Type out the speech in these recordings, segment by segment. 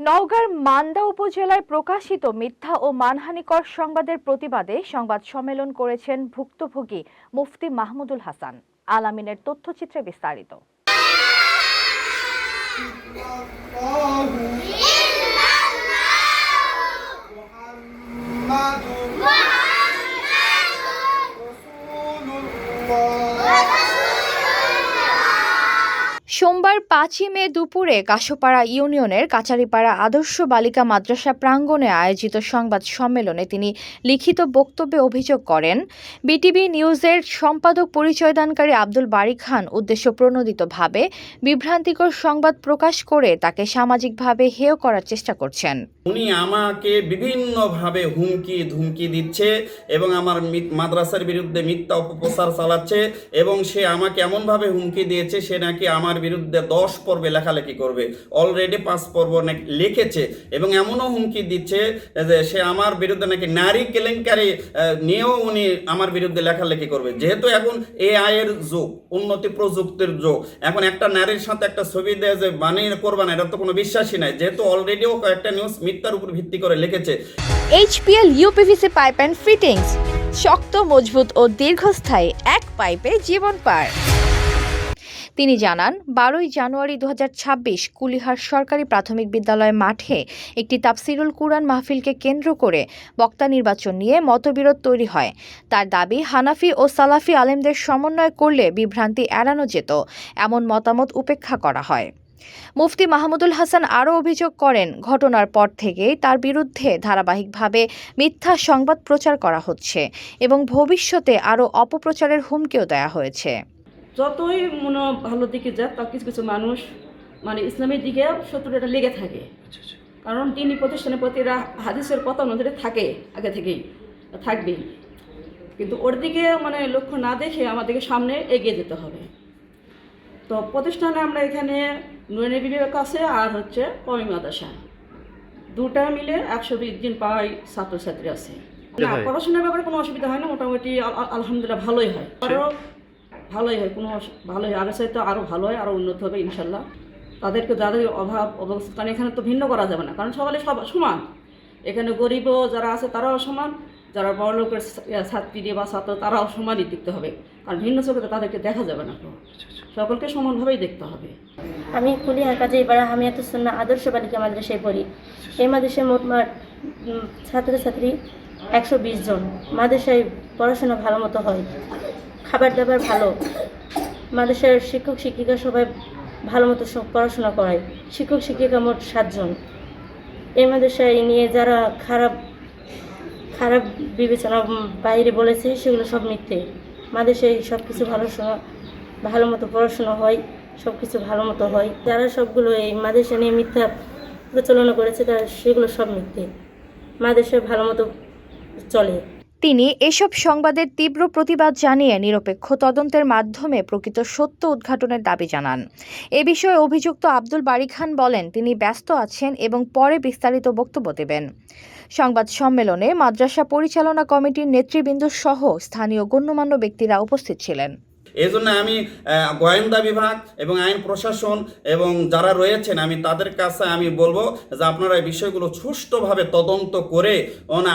নওগাঁর মান্দা উপজেলায় প্রকাশিত মিথ্যা ও মানহানিকর সংবাদের প্রতিবাদে সংবাদ সম্মেলন করেছেন ভুক্তভোগী মুফতি মাহমুদুল হাসান। আলামিনের তথ্যচিত্রে বিস্তারিত। সোমবার ৫ই মে দুপুরে কাশোপাড়া ইউনিয়নের কাচারিপাড়া আদর্শ বালিকা মাদ্রাসা প্রাঙ্গণে আয়োজিত সংবাদ সম্মেলনে তিনি লিখিত বক্তব্যে অভিযোগ করেন, বিটিভি নিউজের সম্পাদক পরিচয়দানকারী আব্দুল বারী খান উদ্দেশ্যপ্রণোদিতভাবে বিভ্রান্তিকর সংবাদ প্রকাশ করে তাকে সামাজিকভাবে হেয় করার চেষ্টা করছেন। উনি আমাকে বিভিন্নভাবে ধুমকি দিচ্ছে এবং আমার মাদ্রাসার বিরুদ্ধে মিথ্যা অপপ্রচার চালাচ্ছে এবং সে আমাকে এমনভাবে হুমকি দিয়েছে সে নাকি আমার বিরুদ্ধে 10 পর্বে লেখালেখি করবে, অলরেডি 5 পর্ব লিখেছে এবং এমনও হুমকি দিচ্ছে যে সে আমার বিরুদ্ধে নাকি নারী কেলেঙ্কারি নিয়েও উনি আমার বিরুদ্ধে লেখালেখি করবে। যেহেতু এখন AI এর যুগ, উন্নতি প্রযুক্তির যুগ, এখন একটা নারীর সাথে একটা ছবি দিয়ে যে বানিয়ে করবা না, এটা তো কোনো বিশ্বাসই নাই। যেহেতু অলরেডিও কয়েকটা নিউজ মিথ্যার উপর ভিত্তি করে লিখেছে। HPL UPVC pipe and fittings, শক্ত, মজবুত ও দীর্ঘস্থায়ী, এক পাইপে জীবন পার। তিনি জানান, 12ই জানুয়ারি 2026 কুলিহার সরকারি প্রাথমিক বিদ্যালয় মাঠে একটি তাফসিরুল কুরআন মাহফিলকে কেন্দ্র করে বক্তা নির্বাচন নিয়ে মতবিরোধ তৈরি হয়। তার দাবি, হানাফি ও সালাফি আলেমদের সমন্বয় করলে বিভ্রান্তি এড়ানো যেত, এমন মতামত উপেক্ষা করা হয়। মুফতি মাহমুদুল হাসান আরও অভিযোগ করেন, ঘটনার পর থেকেই তার বিরুদ্ধে ধারাবাহিকভাবে মিথ্যা সংবাদ প্রচার করা হচ্ছে এবং ভবিষ্যতে আরও অপপ্রচারের হুমকিও দেওয়া হয়েছে। যতই মনে ভালো দিকে যাক, তা কিছু কিছু মানুষ ইসলামের দিকে শত্রুটা লেগে থাকে। কারণ তিনি প্রতিষ্ঠানের প্রতি হাদিসের কথা অনুযায়ী থাকে, আগে থেকেই থাকবেই, কিন্তু ওর দিকে লক্ষ্য না দেখে আমাদেরকে সামনে এগিয়ে যেতে হবে। তো প্রতিষ্ঠানে আমরা এখানে নুরানি বিভাগ আছে আর কওমি মাদ্রাসা, দুটা মিলে 120 জন প্রায় ছাত্রছাত্রী আছে। না, পড়াশোনার ব্যাপারে কোনো অসুবিধা হয় না, মোটামুটি আলহামদুলিল্লাহ ভালোই হয়, আরও ভালোই হয়, কোনো ভালোই, আরও চাইতে আরও ভালো হয়, আরও উন্নত হবে ইনশাল্লাহ। তাদেরকে যাদের অভাব অবস্থান এখানে তো ভিন্ন করা যাবে না, কারণ সকালে সব সমান। এখানে গরিবও যারা আছে তারাও সমান, যারা বড় লোকের ছাত্রী বা ছাত্র তারাও সমানই দেখতে হবে, কারণ ভিন্ন চোখে তাদেরকে দেখা যাবে না, সকলকে সমানভাবেই দেখতে হবে। আমি কুলিহার কাচারিপাড়া হামিয়াতুস সুন্নাহ আদর্শ বালিকা মাদ্রাসায় পড়ি। এই মাদ্রাসায় মোট ছাত্রছাত্রী 120 জন। মাদ্রাসায় পড়াশোনা ভালো মতো হয়, খাবার দাবার ভালো, মাদ্রাসার শিক্ষক শিক্ষিকা সবাই ভালো মতো পড়াশোনা করায়। শিক্ষক শিক্ষিকা মোট 7 জন। এই মাদ্রাসায় নিয়ে যারা খারাপ বিবেচনা বাইরে বলেছে সেগুলো সব মিথ্যে। মাদ্রাসায় সব কিছু ভালো মতো পড়াশোনা হয়, সব কিছু ভালো মতো হয়। যারা সবগুলো এই মাদ্রাসা নিয়ে মিথ্যা প্রচলনা করেছে তারা সেগুলো সব মিথ্যে। মাদ্রাসায় ভালো মতো চলে। তিনি এসব সংবাদের তীব্র প্রতিবাদ জানিয়ে নিরপেক্ষ তদন্তের মাধ্যমে প্রকৃত সত্য উদ্ঘাটনের দাবি জানান। এ বিষয়ে অভিযুক্ত আব্দুল বারী খান বলেন, তিনি ব্যস্ত আছেন এবং পরে বিস্তারিত বক্তব্য দেবেন। সংবাদ সম্মেলনে মাদ্রাসা পরিচালনা কমিটির নেতৃবৃন্দ সহ স্থানীয় গণ্যমান্য ব্যক্তিরা উপস্থিত ছিলেন। এই জন্য আমি গোয়েন্দা বিভাগ এবং আইন প্রশাসন এবং যারা রয়েছেন আমি তাদের কাছে আমি বলবো যে আপনারা এই বিষয়গুলো সুষ্ঠুভাবে তদন্ত করে,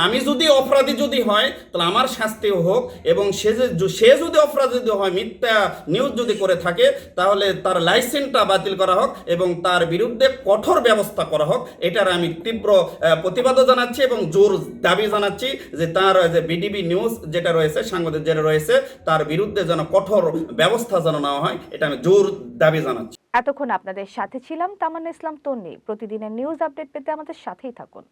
আমি যদি অপরাধী যদি হয় তাহলে আমার শাস্তিও হোক, এবং সে যদি অপরাধী হয়, মিথ্যা নিউজ যদি করে থাকে, তাহলে তার লাইসেন্সটা বাতিল করা হোক এবং তার বিরুদ্ধে কঠোর ব্যবস্থা করা হোক। এটার আমি তীব্র প্রতিবাদও জানাচ্ছি এবং জোর দাবি জানাচ্ছি যে তার যে বিটিভি নিউজ যেটা রয়েছে, সাংবাদিক যেটা রয়েছে, তার বিরুদ্ধে যেন কঠোর ব্যবস্থা যেন নেওয়া হয়, এটা আমি জোর দাবি জানাচ্ছি। এতক্ষণ আপনাদের সাথে ছিলাম তামান্না ইসলাম তন্নি। প্রতিদিনের নিউজ আপডেট পেতে আমাদের সাথেই থাকুন।